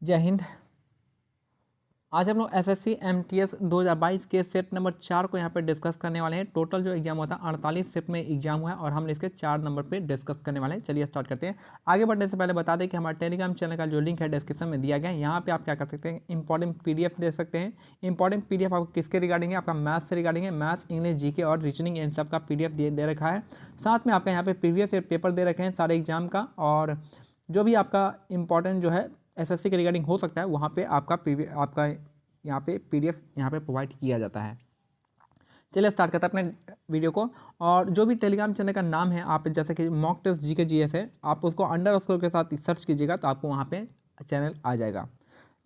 जय हिंद। आज हम लोग एसएससी एमटीएस 2022 के सेट नंबर 4 को यहाँ पे डिस्कस करने वाले हैं। टोटल जो एग्जाम होता है 48 सेट में एग्जाम हुआ है और हम इसके 4 नंबर पे डिस्कस करने वाले हैं। चलिए स्टार्ट करते हैं। आगे बढ़ने से पहले बता दें कि हमारे टेलीग्राम चैनल का जो लिंक है डिस्क्रिप्शन में दिया गया है। यहाँ पे आप क्या कर सकते हैं, इंपॉर्टेंट पीडीएफ दे सकते हैं। इंपॉर्टेंट पीडीएफ आपको किसके रिगार्डिंग है, आपका मैथ्स से रिगार्डिंग है। मैथ्स, इंग्लिश, जीके और रीजनिंग इन सब का पीडीएफ दे रखा है। साथ में आपका यहाँ पे प्रीवियस ईयर पेपर दे रखे हैं सारे एग्जाम का, और जो भी आपका इंपॉर्टेंट जो है एसएससी के रिगार्डिंग हो सकता है वहाँ पे आपका यहाँ पे पीडीएफ यहाँ पे प्रोवाइड किया जाता है। चलिए स्टार्ट करते हैं अपने वीडियो को। और जो भी टेलीग्राम चैनल का नाम है, आप जैसे कि मॉक टेस्ट जीके जीएस है, आप उसको अंडरस्कोर के साथ सर्च कीजिएगा तो आपको वहाँ पे चैनल आ जाएगा।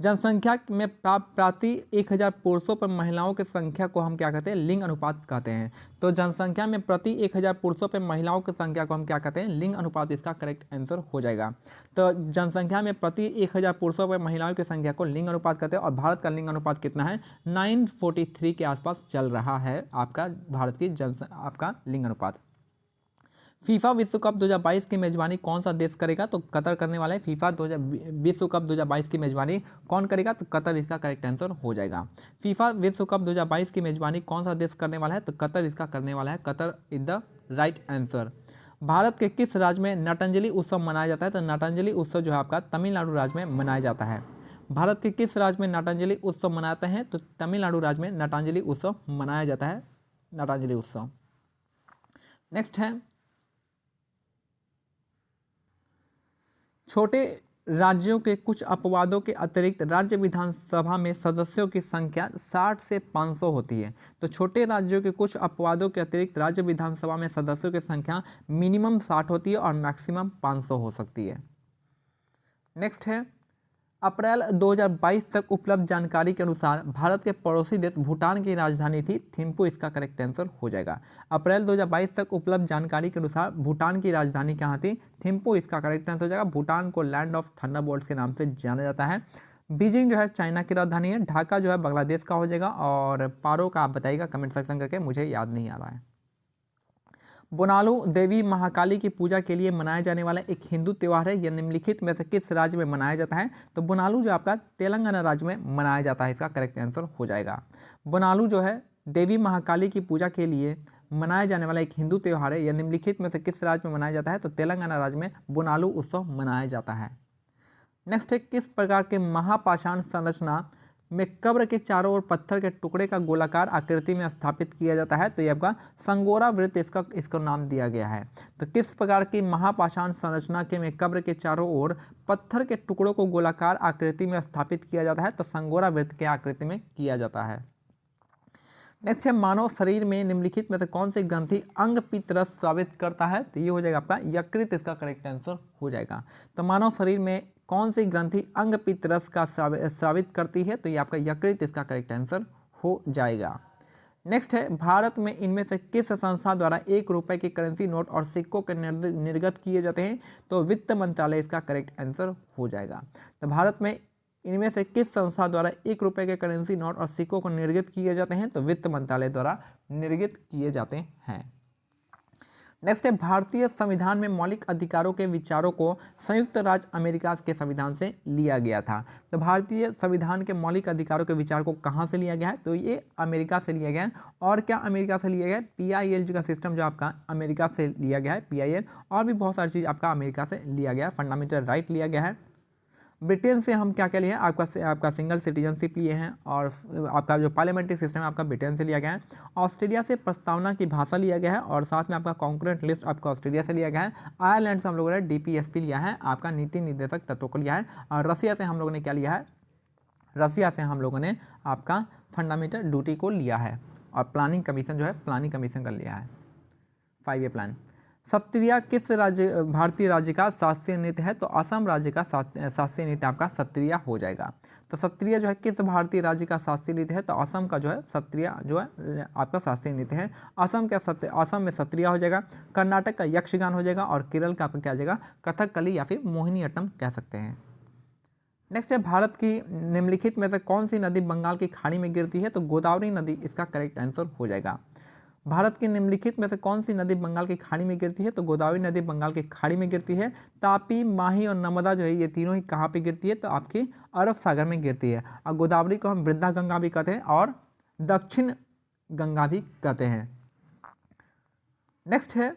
जनसंख्या में प्रति 1000 पुरुषों पर महिलाओं की संख्या को हम क्या कहते हैं, लिंग अनुपात कहते हैं। तो जनसंख्या में प्रति 1000 पुरुषों पर महिलाओं की संख्या को हम क्या कहते हैं, लिंग अनुपात। इसका करेक्ट आंसर हो जाएगा। तो जनसंख्या में प्रति 1000 पुरुषों पर महिलाओं की संख्या को लिंग अनुपात कहते हैं। और भारत का लिंग अनुपात कितना है, 943 के आसपास चल रहा है आपका भारत की आपका लिंग अनुपात। फीफा विश्व कप 2022 की मेजबानी कौन सा देश करेगा, तो कतर करने वाला है। फीफा विश्व कप 2022 की मेजबानी कौन करेगा, तो कतर इसका करेक्ट आंसर हो जाएगा। फीफा विश्व कप 2022 की मेजबानी कौन सा देश करने वाला है, तो कतर इसका करने वाला है। Qatar is the right answer. Bharat के किस राज्य में नटांजलि उत्सव मनाया जाता है, तो नटांजलि उत्सव जो है आपका तमिलनाडु राज्य में मनाया जाता है। भारत के किस राज्य में नटांजलि उत्सव मनाते हैं, तो तमिलनाडु राज्य में नटांजलि उत्सव मनाया जाता है। नटांजलि उत्सव। नेक्स्ट है, छोटे राज्यों के कुछ अपवादों के अतिरिक्त राज्य विधानसभा में सदस्यों की संख्या 60 से 500 होती है। तो छोटे राज्यों के कुछ अपवादों के अतिरिक्त राज्य विधानसभा में सदस्यों की संख्या मिनिमम 60 होती है और मैक्सिमम 500 हो सकती है। नेक्स्ट है, अप्रैल 2022 तक उपलब्ध जानकारी के अनुसार भारत के पड़ोसी देश भूटान की राजधानी थी थिम्पू। इसका करेक्ट आंसर हो जाएगा। अप्रैल 2022 तक उपलब्ध जानकारी के अनुसार भूटान की राजधानी कहाँ थी, थिम्पू। इसका करेक्ट आंसर हो जाएगा। भूटान को लैंड ऑफ थंडरबोल्ट्स के नाम से जाना जाता है। बीजिंग जो है चाइना की राजधानी है। ढाका जो है बांग्लादेश का हो जाएगा। और पारो का आप बताइएगा कमेंट सेक्शन करके, मुझे याद नहीं आ रहा है। बोनालू देवी महाकाली की पूजा के लिए मनाया जाने वाला एक हिंदू त्यौहार है। यह निम्नलिखित में से किस राज्य में मनाया जाता है, तो बोनालू जो आपका तेलंगाना राज्य में मनाया जाता है। इसका करेक्ट आंसर हो जाएगा। बोनालू जो है देवी महाकाली की पूजा के लिए मनाया जाने वाला एक हिंदू त्यौहार है। यह निम्नलिखित में से किस राज्य में मनाया जाता है, तो तेलंगाना राज्य में बोनालू उत्सव मनाया जाता है। नेक्स्ट है, किस प्रकार के महापाषाण संरचना में कब्र के चारों ओर पत्थर के टुकड़े का गोलाकार आकृति में स्थापित किया जाता है, तो ये आपका संगोरा वृत्त इसका नाम दिया गया है। तो किस प्रकार की महापाषाण संरचना के में कब्र के चारों ओर पत्थर के टुकड़ों को गोलाकार आकृति में स्थापित किया जाता है, तो संगोरा वृत्त के आकृति में किया जाता है। नेक्स्ट है, मानव शरीर में निम्नलिखित में से कौन सी ग्रंथि अंग पित्त रस स्रावित करता है, तो ये हो जाएगा आपका यकृत। इसका करेक्ट आंसर हो जाएगा। तो मानव शरीर में कौन सी ग्रंथि अंग पित्त रस का स्रावित करती है, तो ये आपका यकृत। इसका करेक्ट आंसर हो जाएगा। नेक्स्ट है, भारत में इनमें से किस संस्था द्वारा 1 रुपये की करेंसी नोट और सिक्कों के निर्गत किए जाते हैं, तो वित्त मंत्रालय इसका करेक्ट आंसर हो जाएगा। तो भारत में इनमें से किस संस्था द्वारा 1 रुपये के करेंसी नोट और सिक्कों को निर्गत किए जाते हैं, तो वित्त मंत्रालय द्वारा निर्गत किए जाते हैं। नेक्स्ट है, भारतीय संविधान में मौलिक अधिकारों के विचारों को संयुक्त राज्य अमेरिका के संविधान से लिया गया था। तो भारतीय संविधान के मौलिक अधिकारों के विचार को कहाँ से लिया गया है, तो ये अमेरिका से लिया गया है। और क्या अमेरिका से लिया गया है, PIL का सिस्टम जो आपका अमेरिका से लिया गया है, PIL। और भी बहुत सारी चीज़ आपका अमेरिका से लिया गया है। फंडामेंटल राइट लिया गया है। ब्रिटेन से हम क्या क्या लिए हैं, आपका सिंगल सिटीजनशिप लिए हैं। और आपका जो पार्लियामेंट्री सिस्टम है आपका ब्रिटेन से लिया गया है। ऑस्ट्रेलिया से प्रस्तावना की भाषा लिया गया है। और साथ में आपका कॉन्करेंट लिस्ट आपका ऑस्ट्रेलिया से लिया गया है। आयरलैंड से हम लोगों ने DPSP लिया है, आपका नीति निर्देशक तत्वों को लिया है। और रसिया से हम लोगों ने क्या लिया है, रसिया से हम लोगों ने आपका फंडामेंटल ड्यूटी को लिया है। और प्लानिंग कमीशन जो है, प्लानिंग कमीशन का लिया है, 5 ईयर प्लान। सत्रिया किस राज्य भारतीय राज्य का शास्त्रीय नृत्य है, तो असम राज्य का शास्त्रीय नृत्य आपका सत्रिया हो जाएगा। तो सत्रिया जो है किस भारतीय राज्य का शास्त्रीय नृत्य है, तो असम का जो है सत्रिया जो है आपका शास्त्रीय नृत्य है। असम में सत्रिया हो जाएगा। कर्नाटक का यक्षगान हो जाएगा। और केरल का आपका क्या हो जाएगा, कथकली या फिर मोहिनीअट्टम कह सकते हैं। नेक्स्ट है, भारत की निम्नलिखित में से कौन सी नदी बंगाल की खाड़ी में गिरती है, तो गोदावरी नदी इसका करेक्ट आंसर हो जाएगा। भारत की निम्नलिखित में से कौन सी नदी बंगाल की खाड़ी में गिरती है? तो गोदावरी नदी बंगाल की खाड़ी में गिरती है। तापी, माही और नर्मदा जो है ये तीनों ही कहाँ पे गिरती है? तो आपकी अरब सागर में गिरती है। और गोदावरी को हम वृद्धा गंगा भी कहते हैं और दक्षिण गंगा भी कहते हैं। नेक्स्ट है,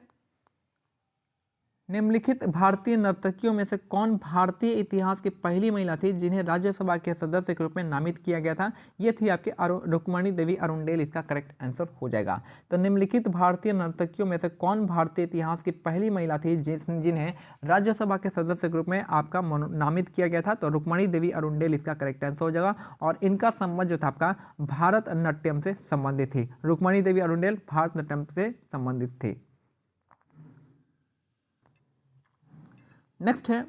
निम्नलिखित भारतीय नर्तकियों में से कौन भारतीय इतिहास की पहली महिला थी जिन्हें राज्यसभा के सदस्य के रूप में नामित किया गया था? ये थी आपकी रुक्मणी देवी अरुणडेल, इसका करेक्ट आंसर हो जाएगा। तो निम्नलिखित भारतीय नर्तकियों में से कौन भारतीय इतिहास की पहली महिला थी जिन्हें राज्यसभा के सदस्य के रूप में आपका नामित किया गया था? तो रुक्मणी देवी अरुणडेल इसका करेक्ट आंसर हो जाएगा। और इनका संबंध जो था आपका भारतनाट्यम से संबंधित थी। रुक्मणी देवी अरुणडेल भारतनाट्यम से संबंधित थी। नेक्स्ट है,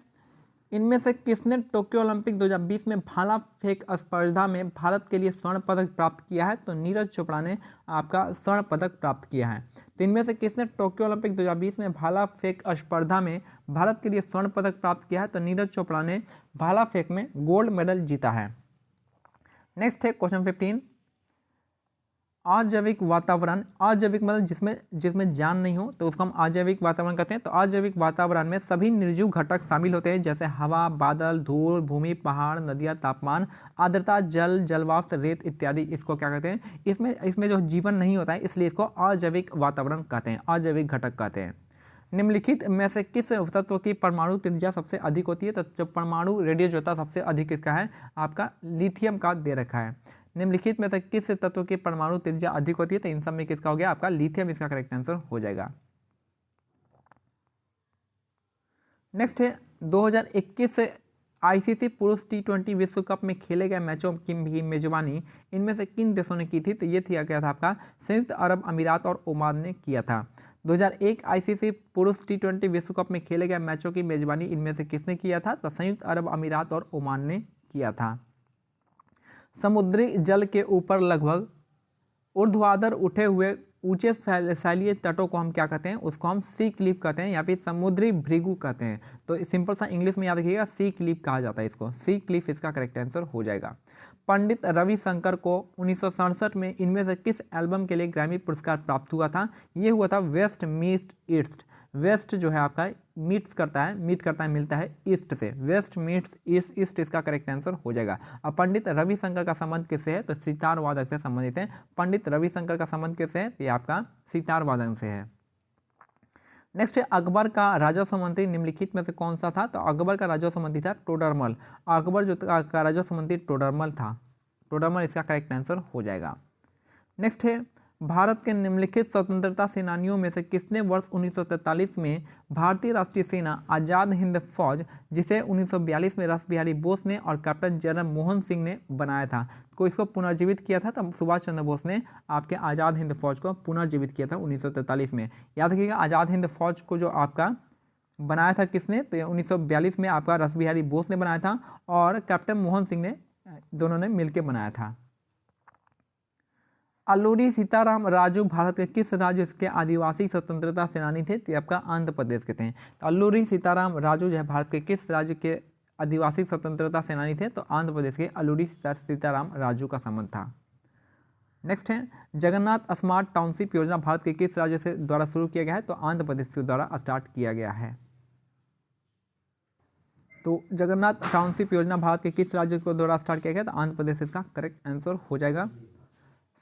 इनमें से किसने टोक्यो ओलंपिक 2020 में भाला फेंक स्पर्धा में भारत के लिए स्वर्ण पदक प्राप्त किया है? तो नीरज चोपड़ा ने आपका स्वर्ण पदक प्राप्त किया है। तो इनमें से किसने टोक्यो ओलंपिक 2020 में भाला फेंक स्पर्धा में भारत के लिए स्वर्ण पदक प्राप्त किया है? तो नीरज चोपड़ा ने भाला फेंक में गोल्ड मेडल जीता है। नेक्स्ट है क्वेश्चन 15, अजैविक वातावरण, अजैविक मतलब जिसमें जान नहीं हो तो उसको हम अजैविक वातावरण कहते हैं। तो अजैविक वातावरण में सभी निर्जीव घटक शामिल होते हैं जैसे हवा, बादल, धूल, भूमि, पहाड़, नदियाँ, तापमान, आर्द्रता, जल, जलवाष्प, रेत इत्यादि। इसको क्या कहते हैं? इसमें जो जीवन नहीं होता है इसलिए इसको अजैविक वातावरण कहते हैं, अजैविक घटक कहते हैं। निम्नलिखित में से किस तत्व की परमाणु त्रिज्या सबसे अधिक होती है? तो जो परमाणु रेडियस होता है सबसे अधिक इसका है आपका लिथियम का दे रखा है। निम्नलिखित में से किस तत्व की परमाणु त्रिज्या अधिक होती है? तो इन सब में किसका हो गया आपका लिथियम, इसका करेक्ट आंसर हो जाएगा। नेक्स्ट है 2021 आईसीसी पुरुष T20 विश्व कप में खेले गए मैचों की मेजबानी इनमें से किन देशों ने की थी? तो ये थी क्या था आपका संयुक्त अरब अमीरात और ओमान ने किया था। 2001 आईसीसी पुरुष T20 विश्व कप में खेले गए मैचों की मेजबानी इनमें से किसने किया था? तो संयुक्त अरब अमीरात और ओमान ने किया था। समुद्री जल के ऊपर लगभग ऊर्ध्वाधर उठे हुए ऊंचे सैलीय तटों को हम क्या कहते हैं? उसको हम सी क्लिफ कहते हैं या फिर समुद्री भृगु कहते हैं। तो सिंपल सा इंग्लिश में याद रखिएगा, सी क्लिफ कहा जाता है इसको, सी क्लिफ इसका करेक्ट आंसर हो जाएगा। पंडित रविशंकर को 1967 में इनमें से किस एल्बम के लिए ग्रैमी पुरस्कार प्राप्त हुआ था? ये हुआ था वेस्ट मीट्स ईस्ट। वेस्ट जो है आपका मीट करता है मिलता है ईस्ट से, वेस्ट मीट्स ईस्ट इसका करेक्ट आंसर हो जाएगा। अब पंडित रविशंकर का संबंध किससे है? तो सितार वादक से संबंधित है। पंडित रविशंकर का संबंध किससे है? ये आपका सितार वादन से है। नेक्स्ट है, अकबर का राजस्व मंत्री निम्नलिखित में से कौन सा था? तो अकबर का राजस्व मंत्री था टोडरमल। अकबर जो का राजस्व मंत्री टोडरमल था, टोडरमल इसका करेक्ट आंसर हो जाएगा। नेक्स्ट है, भारत के निम्नलिखित स्वतंत्रता सेनानियों में से किसने वर्ष 1943 में भारतीय राष्ट्रीय सेना आज़ाद हिंद फौज, जिसे 1942 में रास बिहारी बोस ने और कैप्टन जनरल मोहन सिंह ने बनाया था, को इसको पुनर्जीवित किया था? तब सुभाष चंद्र बोस ने आपके आज़ाद हिंद फौज को पुनर्जीवित किया था 1943 में। याद रखिएगा, आज़ाद हिंद फौज को जो आपका बनाया था किसने? तो 1942 में आपका रास बिहारी बोस ने बनाया था और कैप्टन मोहन सिंह ने, दोनों ने मिलकर बनाया था। अल्लूरी सीताराम राजू भारत के किस राज्य के आदिवासी स्वतंत्रता सेनानी थे? तो आपका आंध्र प्रदेश के थे। तो अल्लूरी सीताराम राजू जो है भारत के किस राज्य के आदिवासी स्वतंत्रता सेनानी थे? तो आंध्र प्रदेश के अल्लूरी सीताराम राजू का संबंध था। नेक्स्ट है, जगन्नाथ स्मार्ट टाउनशिप योजना भारत के किस राज्य से द्वारा शुरू किया गया है? तो आंध्र प्रदेश के द्वारा स्टार्ट किया गया है। तो जगन्नाथ टाउनशिप योजना भारत के किस राज्य को द्वारा स्टार्ट किया गया? तो आंध्र प्रदेश इसका करेक्ट आंसर हो जाएगा।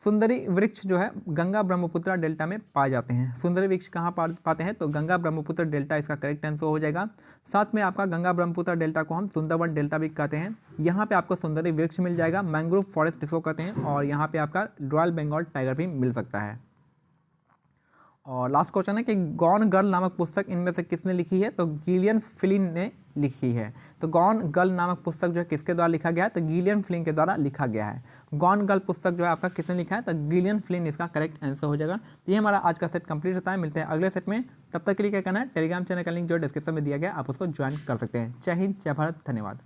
सुंदरी वृक्ष जो है गंगा ब्रह्मपुत्र डेल्टा में पाए जाते हैं। सुंदरी वृक्ष कहाँ पाते हैं? तो गंगा ब्रह्मपुत्र डेल्टा इसका करेक्ट आंसर हो जाएगा। साथ में आपका गंगा ब्रह्मपुत्र डेल्टा को हम सुंदरवन डेल्टा भी कहते हैं। यहाँ पे आपको सुंदरी वृक्ष मिल जाएगा, मैंग्रोव फॉरेस्ट इसको कहते हैं, और यहाँ पे आपका रॉयल बंगाल टाइगर भी मिल सकता है। और लास्ट क्वेश्चन है कि गॉन गर्ल नामक पुस्तक इनमें से किसने लिखी है? तो गिलियन फ्लिन ने लिखी है। तो गॉन गर्ल नामक पुस्तक जो है किसके द्वारा लिखा गया है? तो गिलियन फ्लिन के द्वारा लिखा गया है। गॉन गर्ल पुस्तक जो है आपका किसने लिखा है? तो गिलियन फ्लिन इसका करेक्ट आंसर हो जाएगा। तो ये हमारा आज का सेट कंप्लीट होता है। मिलते हैं अगले सेट में, तब तक के लिए क्या करना है, टेलीग्राम चैनल का लिंक जो डिस्क्रिप्शन में दिया गया आप उसको ज्वाइन कर सकते हैं। जय हिंद, जय भारत, धन्यवाद।